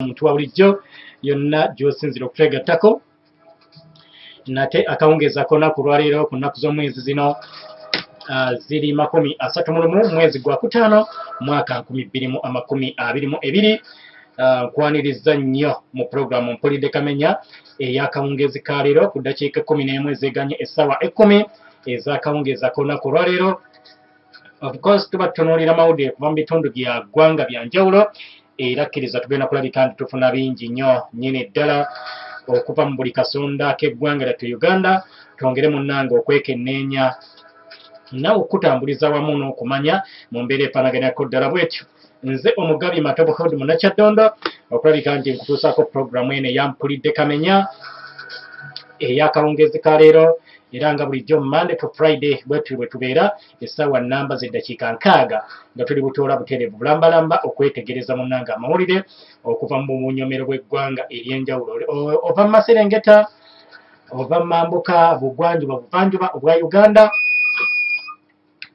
omuntu wa bulijjo yonna gy'osinzira okutwegattako nate akawungeeza konna ku lwaleero ku nnaku z'omwezi zino ziri 31 mwezi gwa kutaano mwaka 2022 nkwaniriza nnyo mu pulogulaamu mpulidde kamenya ey'akawungeezi ka leero ku ddakiika 11 ezeganye essaawa 10 ez'akawungeeza k'olunaku olwaleero. Of course tuba tutunuulira mawulire kuva mu bitundu bya ggwanga bya njawulo era kkiriza tugenda kulabika nti tufuna bingi nnyo nnyini ddala okuva mu buli kasonda k'eggwanga lyattu Uganda. Twongere munnange okwekenneenya nawe okutambuliza wamu n'okumanya mu mbeera efaanaganako ddala bw'etyo. Nze omugabi Matobo Hod Munakyaddondo okulabika nti nkutuusaako pulogulaamu eno eya mpulidde kamenya ey'akawungeezi ka leero era nga bulijjo Monday to Friday bwe tubeera essaawa nnamba z'eddakiika 6 nga tuli butoola butereevu bulambalamba okwetegereza munnange amawulire okuva mu bunyomero bw'eggwanga ery'enjawulo ova mu Maserengeta ova mu Mambuka bugwanjuba buvanjuba obwa Uganda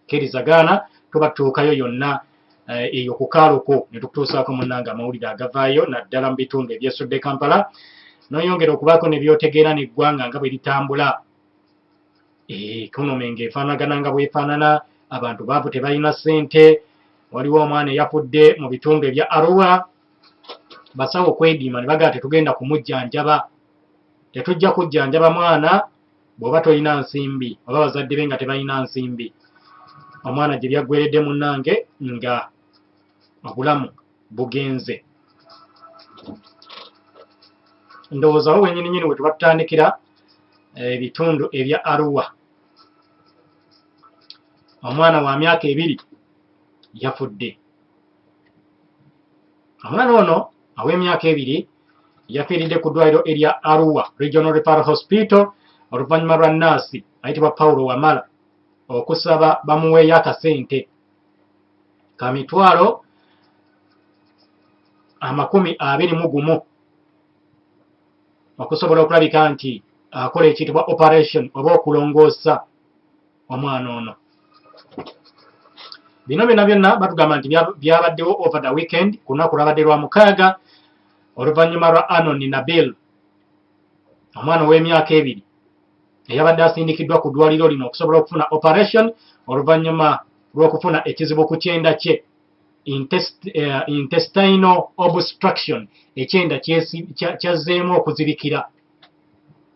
kkirizagaana tuba tutuukayo yonna eyo ku kaaluko ne tukutuusaako munnange amawulire agavaayo naddala mu bitundu ebyesudde Kampala n'oyongera okubaako ne byotegeera n'eggwanga nga bwe litambula. Economy ng'efaanagana nga bw'efaanana, abantu baavu tebalina ssente, waliwo omwana eyafudde mu bitundu ebya Arua, basawo kwediima ne bagamba tetugenda kumujjanjaba. Tetujja kujjanjaba mwana bw'oba tolina nsimbi oba bazadde be nga tebalina nsimbi. Omwana gye byaggweredde munnange nga obulamu bugenze. Ndowoozawo wennyininyini bwe tuba tutandikira ebitundu ebya Arua. Omwana wa myaka 2 yafudde. Omwana ono aw'emyaka 2 yafiiridde ku ddwaliro erya Arua Regional Referral Hospital oluvannyuma lwa nnaasi ayitibwa Paulo Wamala okusaba bamuweeyo akasente ka mitwalo 21 okusobola okulabika nti akola ekiyitibwa operation oba okulongoosa omwana ono. Bino byonna batugamba nti byabaddewo over the weekend ku lunaku lwabadde lwa 6 oluvannyuma lwa Anon Nabil omwana ow'emyaka 2 eyabadde asindikiddwa ku ddwaliro lino okusobola okufuna operation oluvannyuma lw'okufuna ekizibu ku kyenda kye intestinal obstruction, ekyenda kyazzeemu okuzibikira.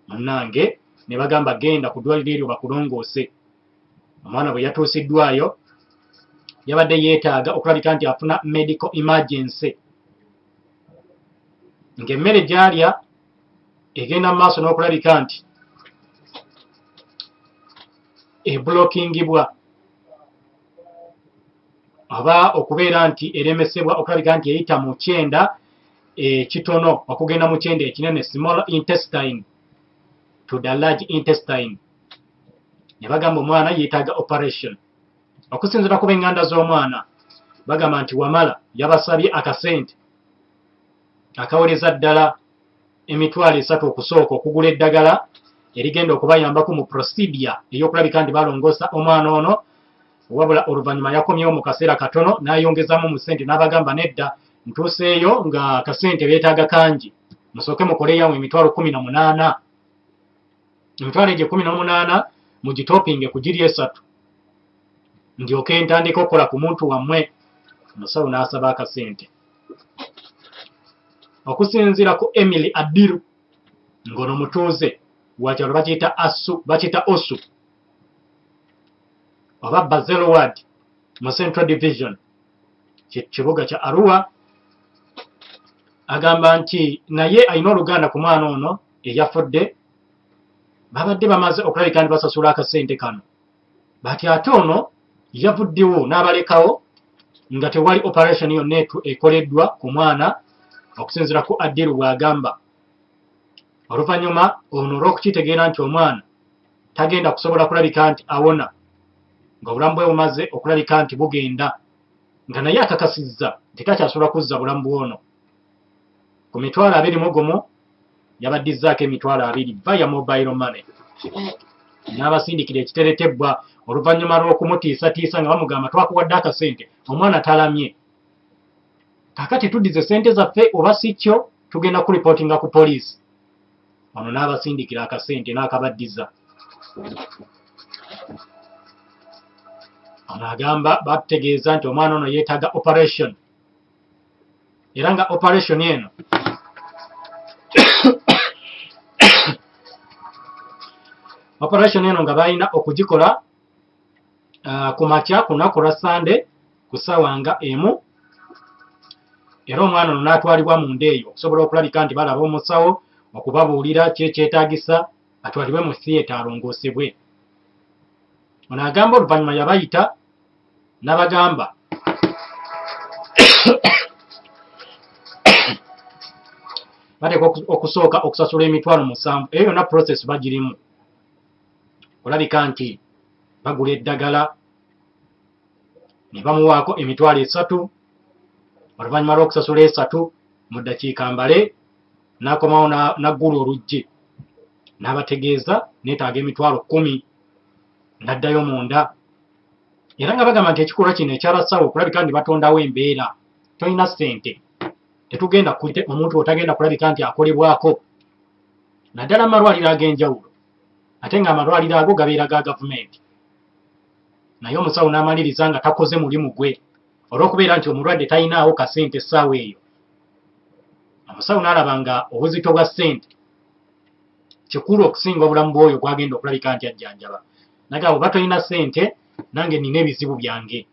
Munnange ne bagamba genda ku ddwaliro eryo bakulongoose. Omwana bwe yatuusiddwayo yabadde yeetaaga okulabika nti afuna medical emergency. Ng'emmere gy'alya egenda mu maaso n'okulabika nti ebulookingibwa oba okubeera nti eremesebwa okulabika nti eyita mu kyenda ekitono okugenda mu kyenda ekinene, small intestine to the large intestine. Ne bagamba omwana yeetaaga operation. Okusinziira ku b'enganda z'omwana bagamba nti Wamala yabasabye akasente akaweleza ddala emitwalo 3 okusooka okugula eddagala erigenda okubayambako mu procedure ey'okulabika nti balongoosa omwana ono, wabula oluvannyuma yakomyewo mu kaseera katono n'ayongezaamu mu ssente n'abagamba nedda ntuuseeyo nga akasente beetaaga kangi, musooke mukoleyamu emitwalo 18. Emitwalo egyo 18 mugitopinge ku giri 3 ndyoke ntandika okukola ku muntu wammwe. Omusawo n'asaba akasente. Okusinziira ku Emily Adiru ng'ono mutuuze wakyalo bakiyita Osu oba Bazel Ward mu Central Division kibuga kya Arua, agamba nti naye alina oluganda ku mwana ono eyafudde. Babadde bamaze okulabika nti basasula akasente kano, bati ate ono yavuddewo n'abalekawo nga tewali operation yonna ekoleddwa ku mwana. Okusinziira ku Adiru bw'agamba oluvannyuma ono olw'okukitegeera nti omwana tagenda kusobola kulabika nti awona, ng'obulamu bwe bumaze okulabika nti bugenda, nga naye akakasizza tekakyasobola kuzza bulamu bw'ono. Ku mitwalo 21 yabaddizaako emitwalo 2 via mobile money n'abasindikira ekiteretebwa oluvannyuma lw'okumutiisatiisa nga bamugamba twakuwadde akasente. Omwana talamye. kakati tuddize sente zaffe oba si kyo tugenda ku reportinga ku poliisi. Ono n'abasindikira akasente n'akabaddiza. Ono agamba bategeeza nti omwana ono yeetaaga operation. Era nga operation eno operation eno nga balina okugikola ku makya ku lunaku lwa Sande ku ssaawa nga emu. Era omwana ono n'atwalibwa mu nda eyo okusobola okulabika nti balaba omusawo okubabuulira kyekyetaagisa atwalibwe mu theatre alongoosebwe. Ono agamba oluvannyuma yabayita n'abagamba bateeka okusooka okusasula emitwalo 7. Eyo yonna process bagirimu. Olabika nti bagula eddagala ne bamuwaako emitwalo 3. Oluvannyuma lw'okusasula 3 mu ddakiika mbale n'akomawo n'aggula oluggi n'abategeeza neetaaga emitwalo 10 n'addayo munda. Era nga bagamba nti ekikolwa kino ekyabasawo okulabika nti batondawo embeera. Tolina ssente tetugenda kuyite omuntu otagenda kulabika nti akolebwako naddala amalwaliro ag'enjawulo, ate nga amalwaliro ago gabeera ga gavumenti. Naye omusawo n'amaliriza nga takoze mulimu gwe olw'okubeera nti omulwadde talinaawo kasente essaawa eyo. Omusawo n'alaba nga obuzito bwa ssente kikulu okusinga obulamu bw'oyo gwagenda okulabika nti ajjanjaba. Nagamba oba tolina ssente nange nina ebizibu byange.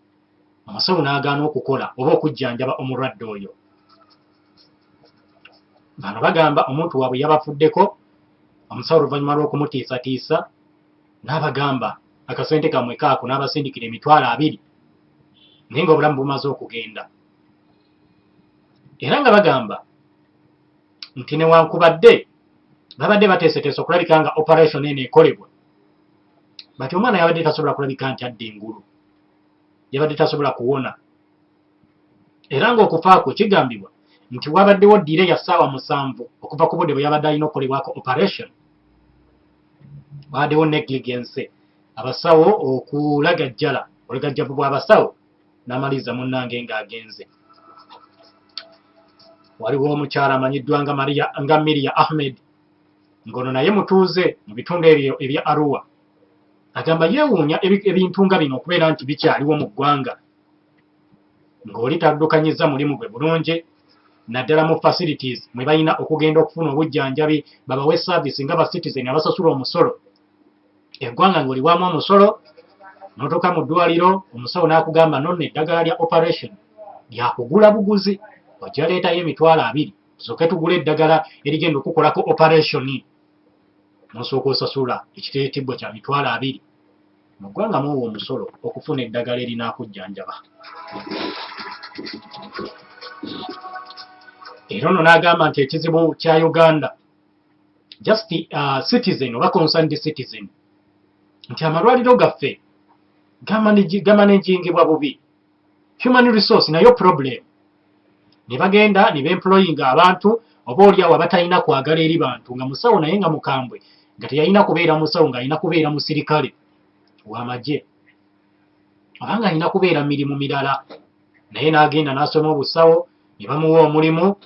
Omusawo n'agaana okukola oba okujjanjaba omulwadde oyo. Bano bagamba omuntu waabwe yabafuddeko, omusawo oluvannyuma lw'okumutiisatiisa n'abagamba akasente kammwe kaako n'abasindikira emitwalo 2 naye nga obulamu bumaze okugenda. Era nga bagamba nti newankubadde babadde bateeseteese okulabika nga operation eno ekolebwa, bati omwana yabadde tasobola kulabika nti adda engulu, yabadde tasobola kuwona. Era ng'okufaako kigambibwa nti wabaddewo ddire ya ssaawa 7 okuva ku budde bwe yabadde alina okukolebwako operation. Wabaddewo negligence, abasawo okulagajjala olugajjavu bw'abasawo n'amaliriza munnange ng'agenze. Waliwo omukyala amanyiddwa nga Miriya Ahmed, ng'ono naye mutuuze mu bitundu ebyo ebya Arua. Agamba yeewuunya ebintu nga bino okubeera nti bikyaliwo mu ggwanga. Ng'oli taddukanyiza mulimu gwe bulungi, naddala mu facilities mwe balina okugenda okufuna obujjanjabi babawe service nga ba citizen abasasula omusolo. Eggwanga ng'oliwamu omusolo n'otuuka mu ddwaliro omusawo n'akugamba nno eddagala lya operation lyakugula buguzi, ojja leetayo emitwalo 2 tusooke tugula eddagala erigenda okukolako operation n'osooka osasula ekiteetibwa kya mitwalo 2. Mu ggwanga muwa omusolo okufuna eddagala erinaakujjanjaba. Era ono n'agamba nti ekizibu kya Uganda just citizen oba concerned citizen nti amalwaliro gaffe gamanagingibwa bubi. Human resource nayo problem. Ne bagenda ne beemployinga abantu oba oliawo abatalina kwagala eri bantu, nga musawo naye nga mukambwe, nga teyalina kubeera musawo ng'alina kubeera musirikale w'amagye oba ng'alina kubeera mirimu mirala, naye n'agenda n'asoma obusawo ne bamuwa omulimu.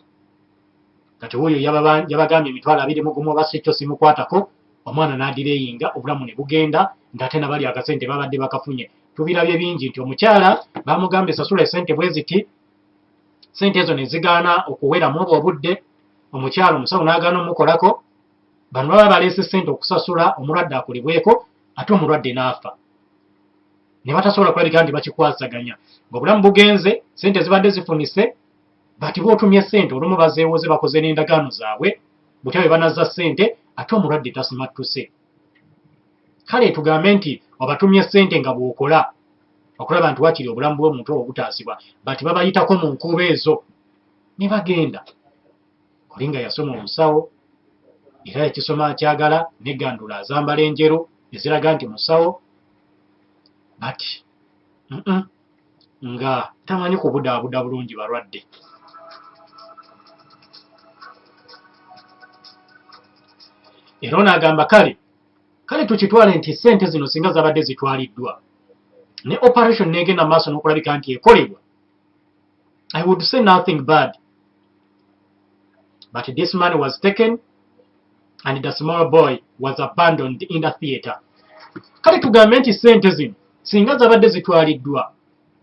Kati wuuyo yabagambye emitwalo 21 oba si kyo simukwatako, omwana n'adireyinga, obulamu ne bugenda, ng'ate nabali akasente babadde bakafunye. Tubirabye bingi nti omukyala bamugambye sasula esente bwe ziti, sente ezo ne zigaana okuweramu obwo obudde. Omukyala omusawo n'agaana omukolako, bano baba baleese sente okusasula omulwadde akolebweko, ate omulwadde n'afa. Ne batasobola kulabika nti bakikwasaganya. Ng'obulamu bugenze, sente zibadde zifunise, bati bootumye sente olumu bazeewoze bakoze n'endagaano zaabwe, butya bwe banazza sente ate omulwadde tasimattuse. Kale tugambe nti obatumye sente nga bw'okola okulaba nti wakiri obulamu bw'omuntu obwo butaasibwa, bati babayitako mu nkuubo ezo ne bagenda. Oli nga yasoma omusawo era ekisoma akyagala n'eggandula azambala enjeru eziraga nti musawo, bati nga tamanyi kubudaabuda bulungi balwadde. Era n'agamba kale tukitwale nti ssente zino singa zabadde zitwaliddwa ne operation n'egenda maaso n'okulabika nti ekolebwa, I would say nothing bad. But this man was taken and the small boy was abandoned in the theater. Kale tugambe nti ssente zino singa zabadde zitwaliddwa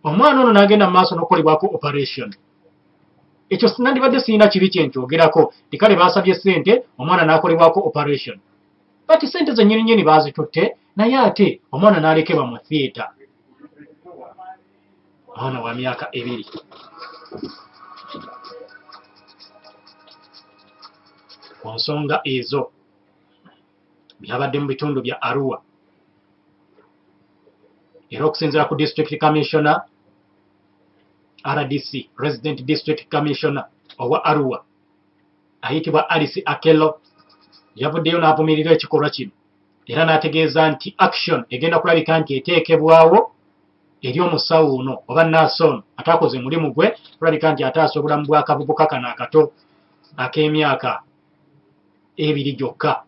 omwana ono n'agenda mu maaso n'okolebwako operation, ekyo nandibadde sirina kibi kyenkyogerako nti kale baasabye ssente omwana n'akolebwako operation. But ssente zennyini baazitutte naye ate omwana n'alekebwa mu theater. Omwana wa myaka 2. Ku nsonga ezo byabadde mu bitundu bya Arua. Era okusinziira ku District Commissioner RDC, Resident District Commissioner owa Arua ayitibwa Alice Akello, yavuddeyo n'avumirira ekikolwa kino era n'ategeeza nti action egenda kulabika nti eteekebwawo eri omusawo ono oba nnaasi ono ataakoze mulimu gwe, kulabika nti ataasa obulamu bw'akavubuka kano akato ak'emyaka 2 gyokka.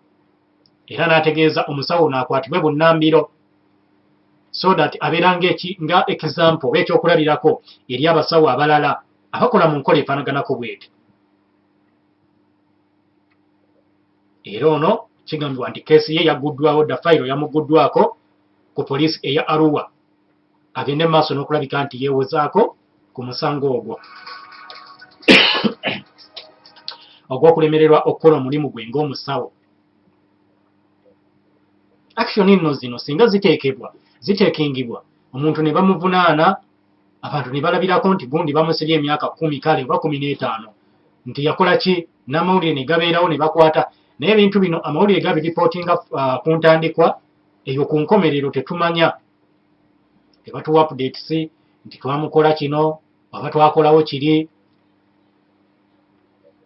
Era n'ategeeza omusawo ono akwatibwe bunnambiro so that abeera nga example ekyokulabirako eri abasawo abalala abakola mu nkola efaanaganako bweti. Era ono kigambibwa nti keesi ye yaguddwawo, dda fayiro yamuguddwako ku poliisi eya Arua agende mu maaso n'okulabika nti yeewozaako ku musango ogwo ogw'okulemererwa okukola omulimu gwe ng'omusawo. Action nno zino singa ziteekingibwa omuntu ne bamuvunaana, abantu ne balabirako nti gundi bamusibye emyaka 10 kale oba 15 nti yakola ki, n'amawulire ne gabeerawo ne bakwata. Naye ebintu bino amawulire gabiripootinga ku ntandikwa eyo, ku nkomerero tetumanya, tebatuwa updates nti twamukola kino oba twakolawo kiri,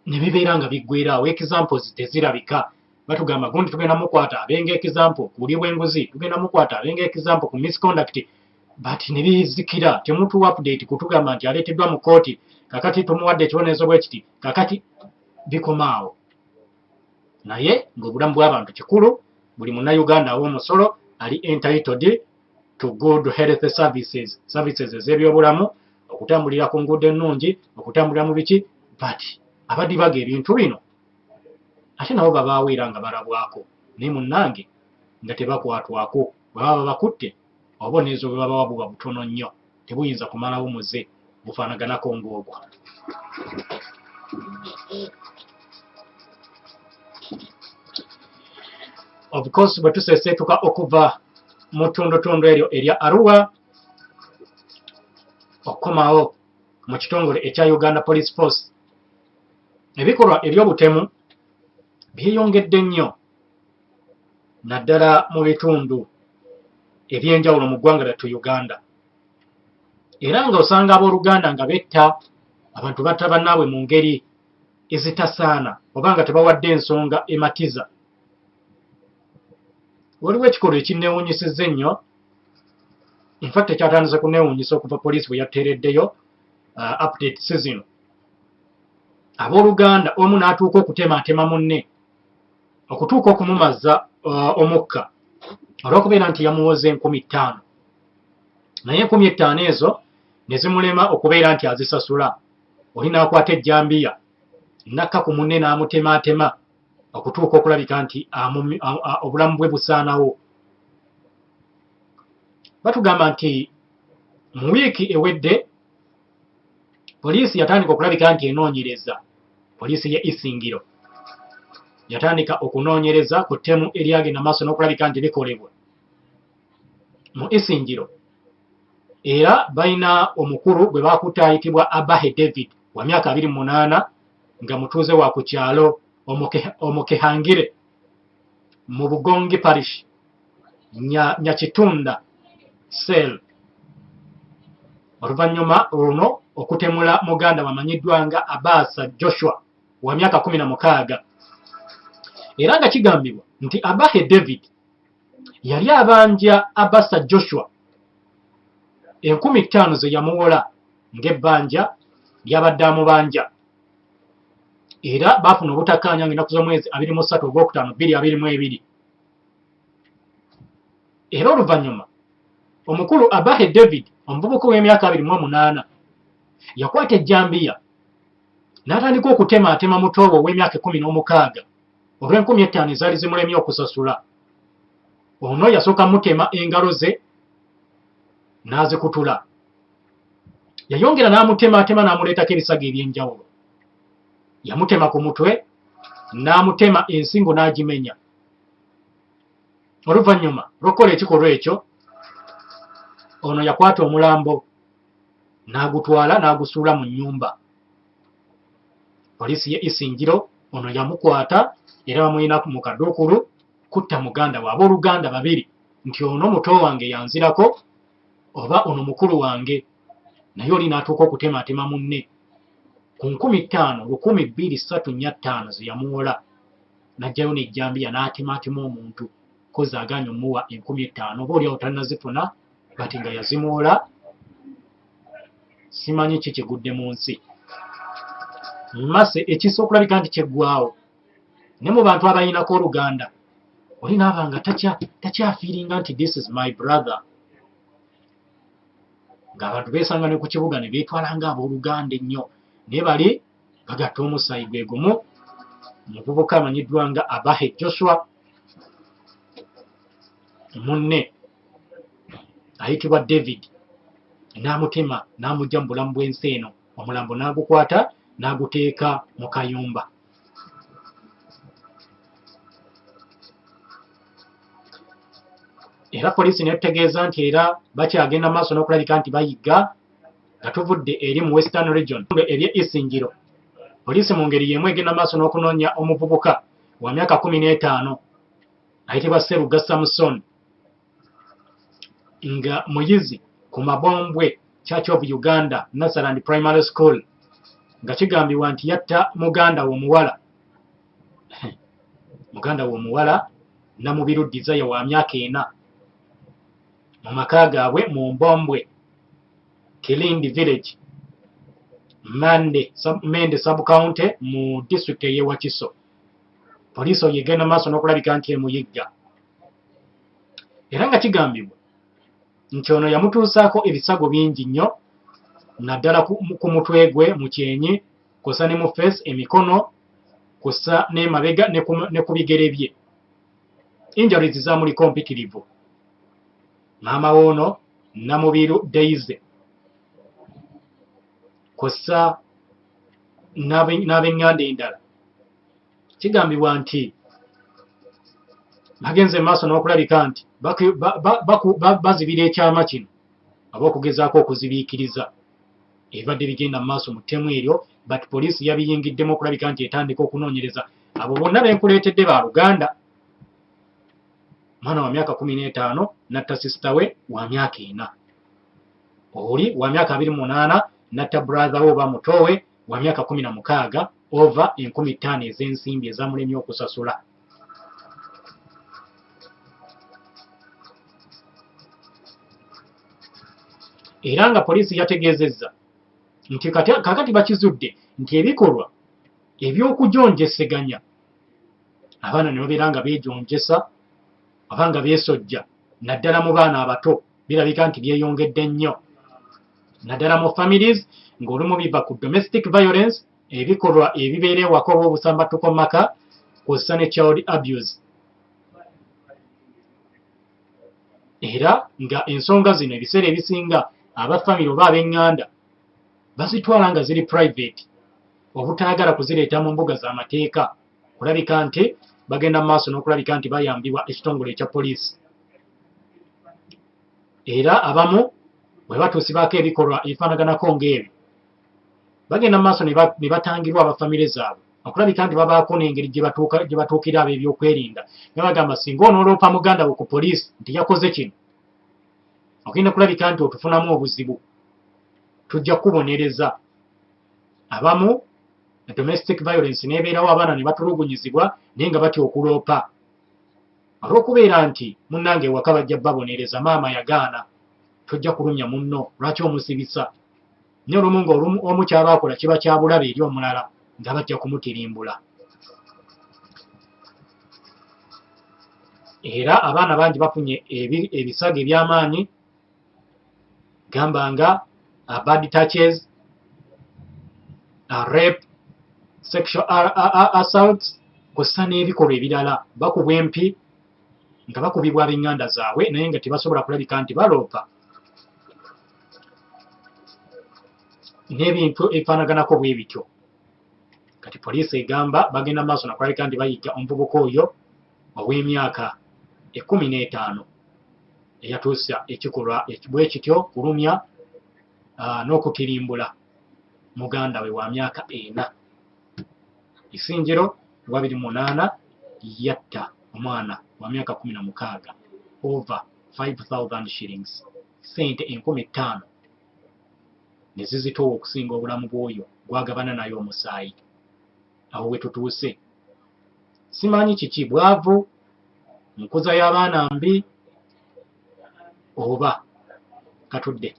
ne bibeera nga biggweeraawo. Examples tezirabika. Batugamba gundi tugenda mukwata abenga example ku buli bw'enguzi, tugenda mukwata abenga example ku misconduct, but ne bizikira. Temutuwa update kutugamba nti aleeteddwa mu kooti, kakati tumuwadde ekibonerezo bwe kiti, kakati bikomaawo. Naye ng'obulamu bw'abantu kikulu, buli munnayuganda aw'omusolo ali entitled to good health services ez'ebyobulamu, okutambulira ku nguudo ennungi, okutambulira mu biki, but abadibaga ebintu bino ate nabo babaawo era nga balabwako, naye munnange nga tebakwatwako. Bwe baba bakutte obubonerezo bwe babawa buba butono nnyo, tebuyinza kumalawo muze bufaanaganako ng'ogwo. Of course bwe tuseeseetuka okuva mu ttundutundu eryo erya Arua okukomawo mu kitongole ekya Uganda Police Force, ebikolwa eby'obutemu byeyongedde nnyo naddala mu bitundu eby'enjawulo mu ggwanga lyattu Uganda. Era nga osanga abooluganda nga betta abantu batta bannaabwe mu ngeri ezitasaana oba nga tebawadde ensonga ematiza. Waliwo ekikolwa ekinneewuunyisizza ennyo, in fact ekyatandise kunneewuunyisa okuva poliisi bwe yatteereddeyo update season. Abooluganda omu n'atuuka okutematema munne, okutuuka okumumaza omukka olw'okubeera nti yamuwoze 50,000, naye 50,000 ezo ne zimulema okubeera nti azisasula. Oli n'akwata ejjambiya nakka ku munne n'amutematema okutuuka okulabika nti obulamu bwe busaanawo. Batugamba nti mu wiiki ewedde poliisi yatandika okulabika nti enoonyereza, poliisi ye Isingiro yatandika okunoonyereza ku ttemu eryagenda maaso n'okulabika nti likolebwa mu Isingiro. Era balina omukulu gwe bakutte ayitibwa Abahe David wa myaka 28 nga mutuuze wa ku kyalo Omukehangire mu Bugongi Parish Nyakitunda Sel. Oluvannyuma luno okutemula muganda wamanyiddwa nga Abasa Joshua wa myaka 16. Era nga kigambibwa nti Abahe David yali abanja Abasa Joshua 50,000 ze yamuwola ng'ebbanja lyabadde amubanja. Era baafuna obutakkaanya ng'ennaku z'omwezi 23 Ogwokutaano 2022. Era oluvannyuma omukulu Abahe David omuvubuka w'emyaka 28 yakwata ejjambiya n'atandika okutemaatema mutowe ow'emyaka 16 olw'50 ezaali zimulemye okusasula. Ono yasooka mutema engalo ze n'azikutula. Yayongera n'amutemaatema n'amuleetako ebisago eby'enjawulo. Yamutema ku mutwe n'amutema ensingo n'agimenya. Oluvannyuma lw'okukola ekikolwa ekyo, ono yakwata omulambo n'agutwala n'agusuula mu nnyumba. Poliisi ye Isingiro ono yamukwata era bamulina mu kaduukulu kutta muganda we, abooluganda babiri, nti ono muto wange yanzirako oba ono mukulu wange. Naye oli n'atuuka okutemaatema munne ku 5,235 ze yamuwola, n'ajjayo n'ejjambiya n'atemaatema omuntu kozi agaanye omuwa 50,000 oba oliawo tannazifuna kati nga yazimuwola. Simanyi ki kigudde mu nsi. Mmase ekisa okulabika nti kyeggwaawo ne mu bantu abayinako oluganda oli naaba nga takyafiiringa nti this is my brother, ng'abantu beesanga ne ku kibuga ne beetwala nga abooluganda ennyo, naye bali bagatta omusaayi gwe gumu. Omuvubuka amanyiddwa nga Abahe Joshua, munne ayitibwa David, n'amutema n'amugya mu bulamu bw'ensi eno. Omulambo n'agukwata n'aguteeka mu kayumba. Era poliisi netutegeeza nti era bakyagenda maaso n'okulabika nti bayigga nga tuvudde eri mu Western Region eby'e Isingiro. Poliisi mu ngeri y'emu egenda maaso n'okunoonya omuvubuka wa myaka 15 ayitibwa Sseruga Samson, nga muyizi ku Mabombwe Church of Uganda Nazarene Primary School, nga kigambibwa nti yatta muganda we omuwala Namubiru Desire wa myaka 4 mu maka gaabwe mu Mbombwe Kilindi Village, Mende Sub-County mu district y'e Wakiso. Poliisi oyo egenda maaso n'okulabika nti emuyigga. Era nga kigambibwa nti ono yamutuusaako ebisago bingi nnyo, naddala ku mutwe gwe, mu kyenyi, kussa ne mu face, emikono, kussa n'emabega ne ku bigere bye. Injuries zaamuli competitive. Maama woono Namubiru Daisy, kussa n'ab'enganda endala. Kigambibwa nti bagenze maaso n'okulabika nti bazibira ekyama kino oba okugezaako okuzibiikiriza. Ebibadde bigenda mu maaso mu ttemu eryo, but poliisi yabiyingiddemu okulabika nti etandika okunoonyereza abo bonna benkuleetedde ba Luganda. Mwana wa myaka 15 natta sisita we wa myaka 4. Oli wa myaka 28 natta brother we oba mutowe wa myaka 16 over 50,000 ez'ensimbi ezamulemye okusasula. Era nga poliisi yategeezezza nti kakati bakizudde nti ebikolwa eby'okujonjeseganya abaana ne babeera nga beejonjesa oba nga beesojja, naddala mu baana abato, birabika nti byeyongedde nnyo, naddala mu families, ng'olumu biva ku domestic violence, ebikolwa ebibeera ewaka oba obusambattuko mu maka, kw'ossa ne child abuse. Era nga ensonga zino ebiseera ebisinga abafamily oba ab'enganda bazitwala nga ziri private, obutaagala kuzireeta mu mbuga z'amateeka, kulabika nti bagenda mu maaso n'okulabika nti bayambibwa ekitongole ekya poliisi. Era abamu bwe batuusibwako ebikolwa ebifaanaganako ng'ebyo, bagenda mu maaso ne batangirwa abafamire zaabwe okulabika nti babaako n'engeri gye batuukira ab'ebyokwerinda. Ne bagamba singa onooloopa muganda we ku poliisi nti yakoze kino, ogenda kulabika nti otufunamu obuzibu, tujja kukubonereza. Abamu domestic violence n'ebeerawo, abaana ne batulugunyizibwa naye nga batya okuloopa olw'okubeera nti munnange ewaka bajja babonereza, maama yagaana, tojja kulumya munno, lwaki omusibisa? Naye olumu ng'omu kyaba akola kiba kya bulabe eri omulala, nga bajja kumutirimbula. Era abaana bangi bafunye ebisago eby'amaanyi, gamba nga bad touches, rape, sexual assault, kussa n'ebikolwa ebirala. Bakubwa empi nga bakubibwa ab'enganda zaabwe naye nga tebasobola kulabika nti baloopa. N'ebintu ebifaanaganako bwe bityo. Kati poliisi egamba bagenda maaso nakulabika nti bayigga omuvubuka oyo ow'emyaka 15 eyatuusa ekikolwa bwe kityo kulumya n'okutirimbula mugandawe wa myaka 4. Isingiro 28 yatta omwana wa myaka 16 over 5,000 shillings, sente 5,000 ne zizitowa okusinga obulamu bw'oyo gwagabana naye omusaayi. Awo we tutuuse simanyi kiki, bwavu, nkuza y'abaana mbi, oba katudde